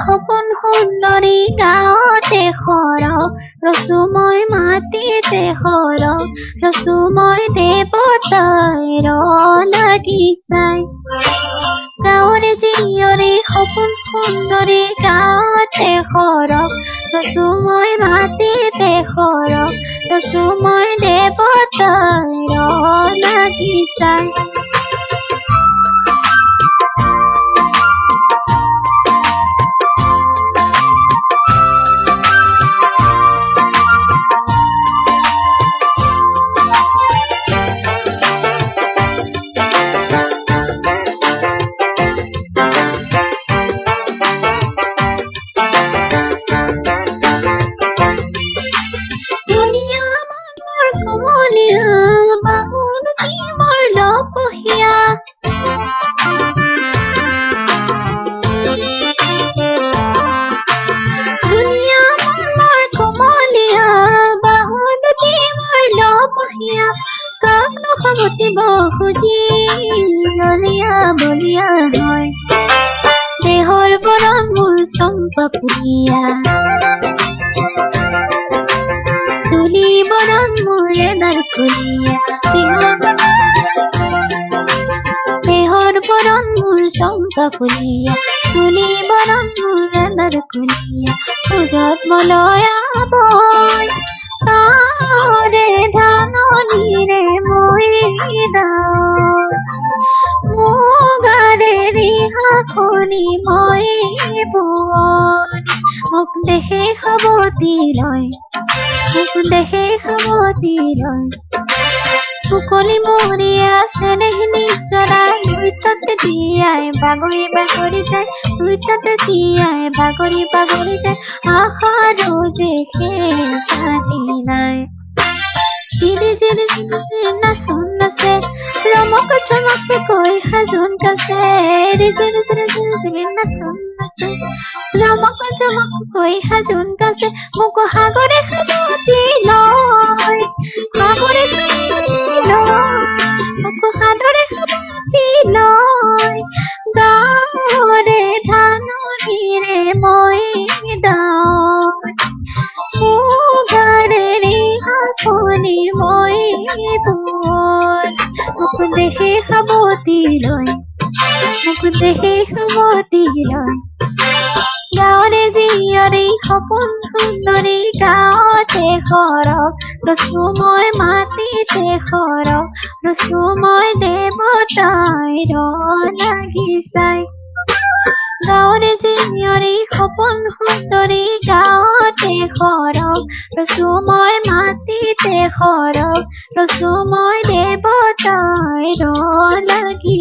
সপোন সুন্দৰী গাঁৱতে সৰহ ৰচো মই মাটিতে সৰহ ৰচো মই দেৱতাৰ লাগি চাই গাঁৱৰে জীয়ৰী সপোন সুন্দৰী গাঁৱতে সৰহ ৰচো মই মাটিতে সৰহ ৰচো মই দেৱতাৰ লাগি চাই দেহৰ বৰণ মোৰ চম্পা ফুলিয়া চুলি বৰণ মোৰ এডাল ফুলিয়া দেহৰ বৰণ মোৰ চম্পা ফুলিয়া চুলি বৰণ মোৰ এডাল ফুলিয়া পূজত মলয়া বৈ তাৰে ধাননিৰে মই মুগাৰে ৰিহাখনি মই বোৱন মোক দেখে সাৱতি লয় মুকলি মৰিয়া চেনেহ নিজৰা দুইটাতে দিয়াই বাগৰি বাগৰি যায় দুইটাতে দিয়াই বাগৰি বাগৰি যায় আশাৰো যে আজি নাই জিৰি জিৰি জিৰি নাচোন নাচে ৰমক চমক কৈ সাজোন কাছে জিৰি জিৰি জিৰি নাচোন নাচে ৰমক চমক কৈ সাজোন কাছে মোক সাগৰে সাৱতি লয় মোক সাদৰে সাৱতি লয় গাঁৱৰে ধাননিৰে মই মুগাৰে ৰিহাখনি মই বোৱন মোক দেখে সাৱতি লয় গাঁৱৰে জীয়ৰী সপোন সুন্দৰী গাঁৱতে সৰহ ৰচো মই মাটিতে সৰহ ৰচো মই দেৱতাৰ লাগি চাই গাঁৱৰে জীয়ৰী সপোন সুন্দৰী গাঁৱতে সৰহ ৰচো মই মাটিতে সৰহ ৰচো মই দেৱতাৰ লাগি